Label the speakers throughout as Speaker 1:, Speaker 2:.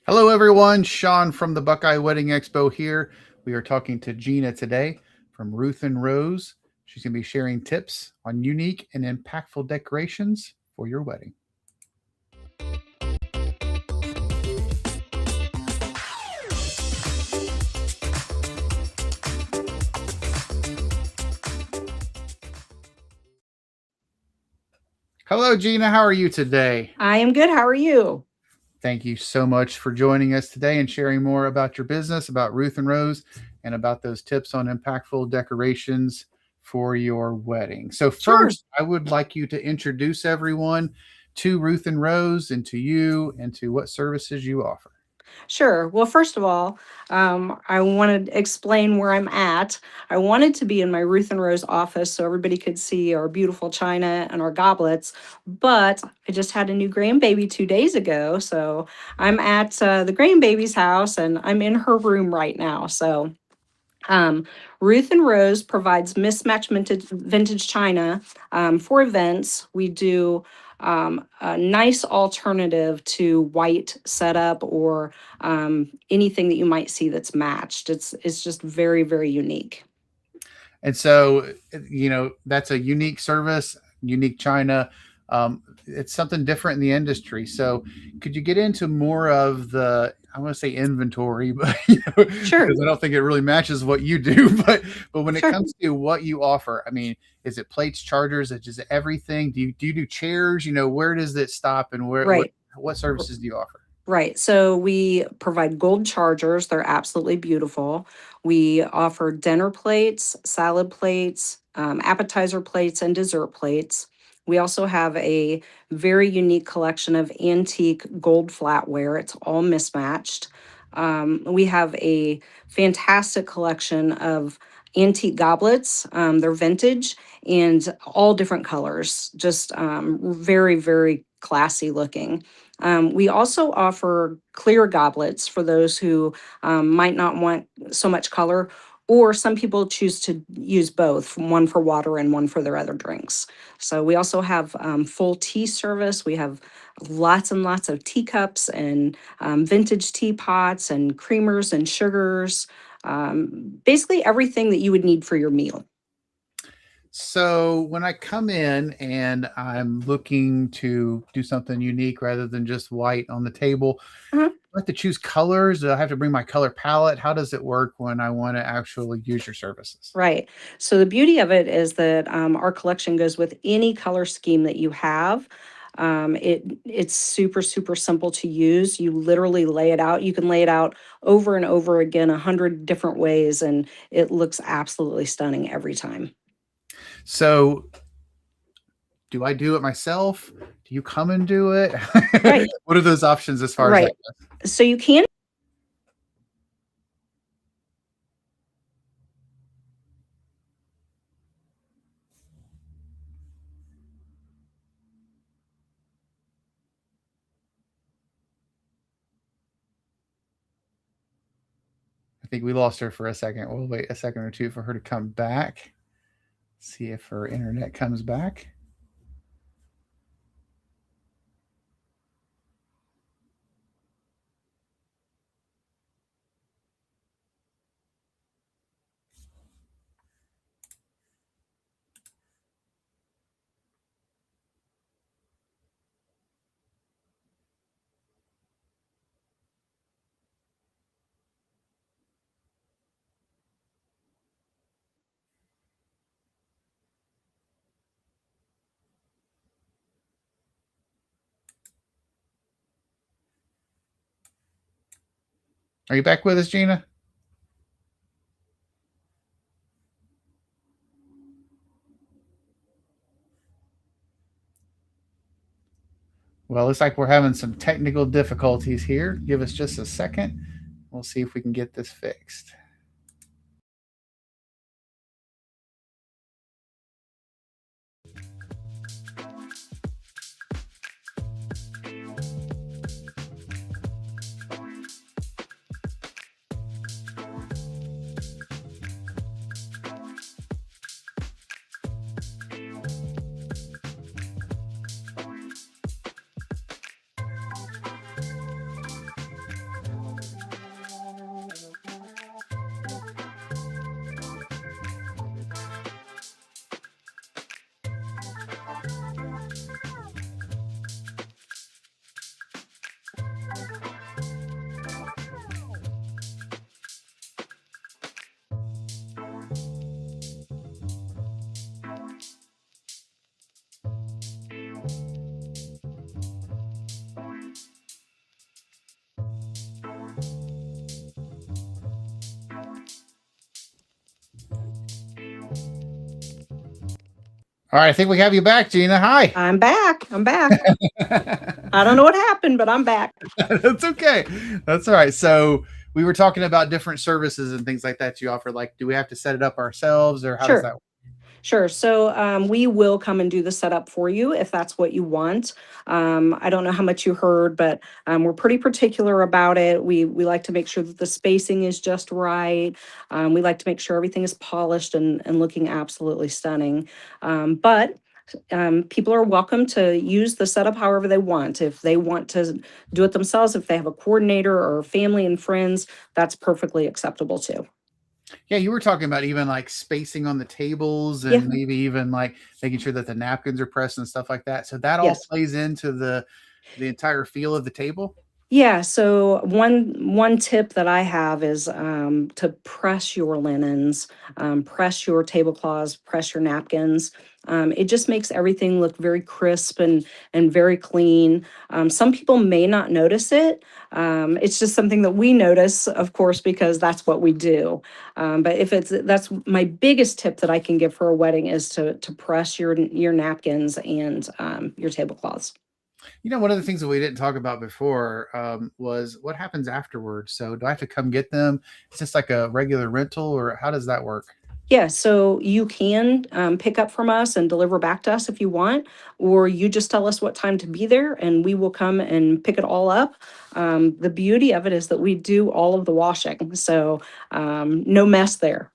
Speaker 1: Hello, everyone. Sean from the Buckeye Wedding Expo here. We are talking to Gina today from Ruth and Rose. She's going to be sharing tips on unique and impactful decorations for your wedding. Hello, Gina. How are you today?
Speaker 2: I am good. How are you?
Speaker 1: Thank you so much for joining us today and sharing more about your business, about Ruth and Rose, and about those tips on impactful decorations for your wedding. So,
Speaker 2: Sure.
Speaker 1: first, I would like you to introduce everyone to Ruth and Rose and to you and to what services you offer.
Speaker 2: Sure. Well, first of all, I want to explain where I'm at. I wanted to be in my Ruth and Rose office so everybody could see our beautiful china and our goblets, but I just had a new grandbaby 2 days ago. So I'm at the grandbaby's house and I'm in her room right now. So Um, Ruth and Rose provides mismatched vintage china for events. We do a nice alternative to white setup or anything that you might see that's matched. It's just very, very unique.
Speaker 1: And so, that's a unique service, unique china. It's something different in the industry. So, could you get into more of the, I want to say inventory, but
Speaker 2: Sure,
Speaker 1: because I don't think it really matches what you do. But when it
Speaker 2: sure.
Speaker 1: comes to what you offer, I mean, is it plates, chargers? Is it everything? Do you do chairs? Where does it stop, and
Speaker 2: Right.
Speaker 1: what services do you offer?
Speaker 2: Right. So we provide gold chargers. They're absolutely beautiful. We offer dinner plates, salad plates, appetizer plates, and dessert plates. We also have a very unique collection of antique gold flatware. It's all mismatched. We have a fantastic collection of antique goblets. They're vintage and all different colors, just very, very classy looking. We also offer clear goblets for those who might not want so much color, or some people choose to use both, one for water and one for their other drinks. So we also have full tea service. We have lots and lots of teacups and vintage teapots and creamers and sugars. Basically everything that you would need for your meal.
Speaker 1: So when I come in and I'm looking to do something unique rather than just white on the table,
Speaker 2: Uh-huh.
Speaker 1: do I have to choose colors? Do I have to bring my color palette? How does it work when I want to actually use your services?
Speaker 2: Right. So the beauty of it is that our collection goes with any color scheme that you have. It's super super simple to use. You literally lay it out. You can lay it out over and over again, 100 different ways, and it looks absolutely stunning every time.
Speaker 1: So do I do it myself? Do you come and do it?
Speaker 2: Right.
Speaker 1: What are those options as far as that
Speaker 2: Right.
Speaker 1: goes?
Speaker 2: So you can.
Speaker 1: I think we lost her for a second. We'll wait a second or two for her to come back. See if her internet comes back. Are you back with us, Gina? Well, looks like we're having some technical difficulties here. Give us just a second. We'll see if we can get this fixed. All right, I think we have you back, Gina. Hi.
Speaker 2: I'm back. I'm back. I don't know what happened, but I'm back.
Speaker 1: That's okay. That's all right. So we were talking about different services and things like that you offer. Like, do we have to set it up ourselves, or how does
Speaker 2: Sure.
Speaker 1: that work?
Speaker 2: Sure. So we will come and do the setup for you if that's what you want. I don't know how much you heard, but we're pretty particular about it. We like to make sure that the spacing is just right. We like to make sure everything is polished and looking absolutely stunning. But people are welcome to use the setup however they want. If they want to do it themselves, if they have a coordinator or family and friends, that's perfectly acceptable too.
Speaker 1: Yeah, you were talking about even like spacing on the tables
Speaker 2: Yeah.
Speaker 1: and maybe even like making sure that the napkins are pressed and stuff like that. So that all
Speaker 2: Yes.
Speaker 1: plays into the entire feel of the table.
Speaker 2: Yeah, so one tip that I have is to press your linens, press your tablecloths, press your napkins. It just makes everything look very crisp and very clean. Some people may not notice it. It's just something that we notice, of course, because that's what we do. But if it's that's my biggest tip that I can give for a wedding is to press your napkins and your tablecloths.
Speaker 1: One of the things that we didn't talk about before was what happens afterwards. So do I have to come get them? Is this like a regular rental, or how does that work?
Speaker 2: Yeah, so you can pick up from us and deliver back to us if you want, or you just tell us what time to be there and we will come and pick it all up. The beauty of it is that we do all of the washing, so no mess there.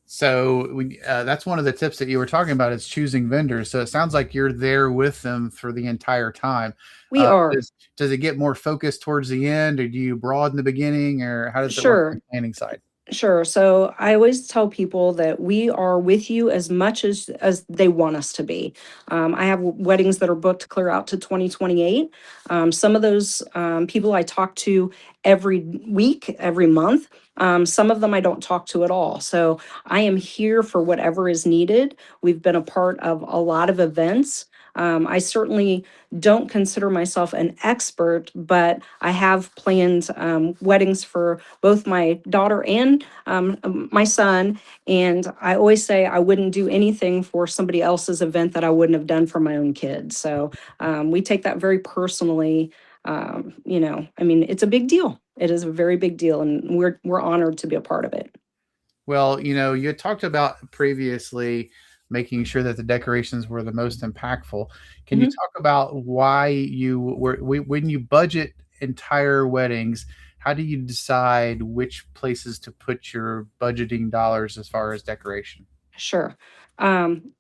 Speaker 1: So that's one of the tips that you were talking about is choosing vendors. So it sounds like you're there with them for the entire time.
Speaker 2: We
Speaker 1: Uh,
Speaker 2: are.
Speaker 1: does it get more focused towards the end, or do you broaden the beginning, or how does it work on
Speaker 2: Sure.
Speaker 1: the planning side?
Speaker 2: Sure. So I always tell people that we are with you as much as they want us to be. I have weddings that are booked clear out to 2028. Some of those people I talk to every week, every month. Some of them I don't talk to at all. So I am here for whatever is needed. We've been a part of a lot of events. I certainly don't consider myself an expert, but I have planned weddings for both my daughter and my son. And I always say I wouldn't do anything for somebody else's event that I wouldn't have done for my own kids. So we take that very personally. I mean, it's a big deal. It is a very big deal, and we're honored to be a part of it.
Speaker 1: Well, you had talked about previously making sure that the decorations were the most impactful. Can you
Speaker 2: Mhm.
Speaker 1: talk about why when you budget entire weddings, how do you decide which places to put your budgeting dollars as far as decoration?
Speaker 2: Sure.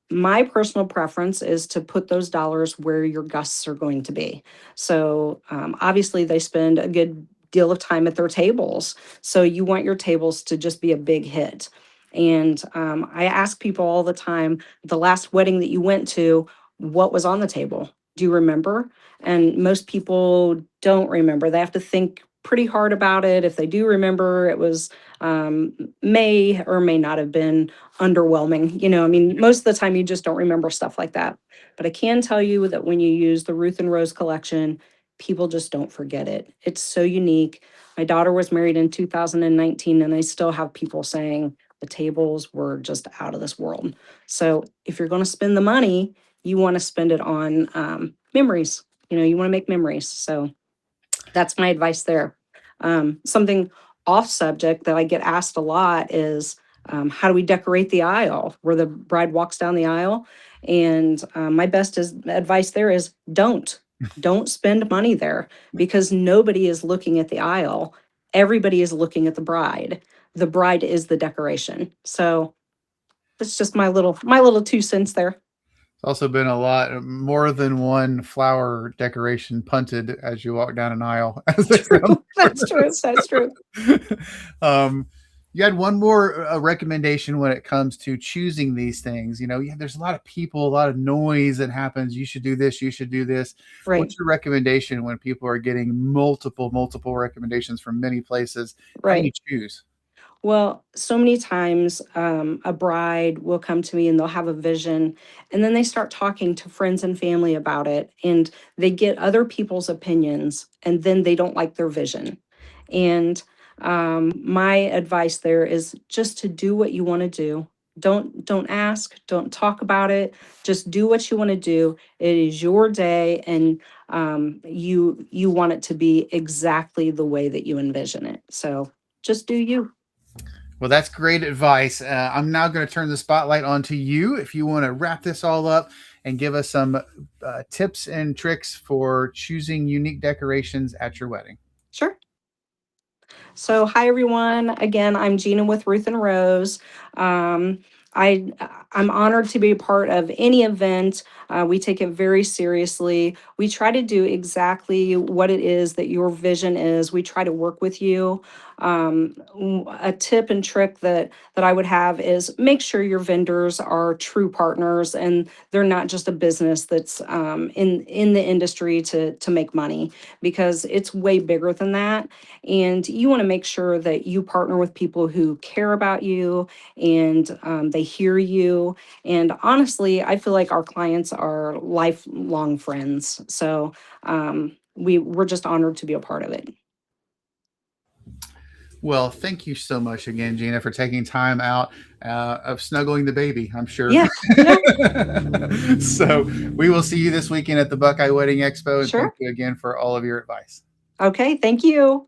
Speaker 2: My personal preference is to put those dollars where your guests are going to be. So obviously, they spend a good deal of time at their tables. So you want your tables to just be a big hit. And I ask people all the time, the last wedding that you went to, what was on the table? Do you remember? And most people don't remember. They have to think pretty hard about it. If they do remember, it was may or may not have been underwhelming. I mean, most of the time you just don't remember stuff like that. But I can tell you that when you use the Ruth and Rose collection, people just don't forget it. It's so unique. My daughter was married in 2019, and I still have people saying the tables were just out of this world. So if you're going to spend the money, you want to spend it on memories. You want to make memories. So that's my advice there. Something off subject that I get asked a lot is how do we decorate the aisle where the bride walks down the aisle? And my best advice there is don't spend money there because nobody is looking at the aisle. Everybody is looking at the bride. The bride is the decoration. So that's just my little 2 cents there.
Speaker 1: It's also been a lot more than one flower decoration punted as you walk down an aisle as they round
Speaker 2: True.
Speaker 1: the
Speaker 2: That's true.
Speaker 1: corners.
Speaker 2: That's true.
Speaker 1: um, you had one more recommendation when it comes to choosing these things. There's a lot of people, a lot of noise that happens. You should do this. You should do this.
Speaker 2: Right.
Speaker 1: What's your recommendation when people are getting multiple recommendations from many places? How do you
Speaker 2: Right.
Speaker 1: choose?
Speaker 2: Well, so many times a bride will come to me and they'll have a vision, and then they start talking to friends and family about it, and they get other people's opinions, and then they don't like their vision. And my advice there is just to do what you want to do. Don't ask, don't talk about it. Just do what you want to do. It is your day, and you want it to be exactly the way that you envision it. So just do you.
Speaker 1: Well, that's great advice. I'm now going to turn the spotlight on to you if you want to wrap this all up and give us some tips and tricks for choosing unique decorations at your wedding.
Speaker 2: Sure. So, hi everyone. Again, I'm Gina with Ruth and Rose. Um, I I'm honored to be a part of any event. We take it very seriously. We try to do exactly what it is that your vision is. We try to work with you. A tip and trick that I would have is make sure your vendors are true partners and they're not just a business that's in the industry to make money, because it's way bigger than that. And you want to make sure that you partner with people who care about you, and they hear you. And honestly, I feel like our clients are lifelong friends. So we're just honored to be a part of it.
Speaker 1: Well, thank you so much again, Gina, for taking time out of snuggling the baby, I'm sure.
Speaker 2: Yeah, yeah,
Speaker 1: So we will see you this weekend at the Buckeye Wedding Expo. And thank
Speaker 2: sure.
Speaker 1: you again for all of your advice.
Speaker 2: Okay, thank you.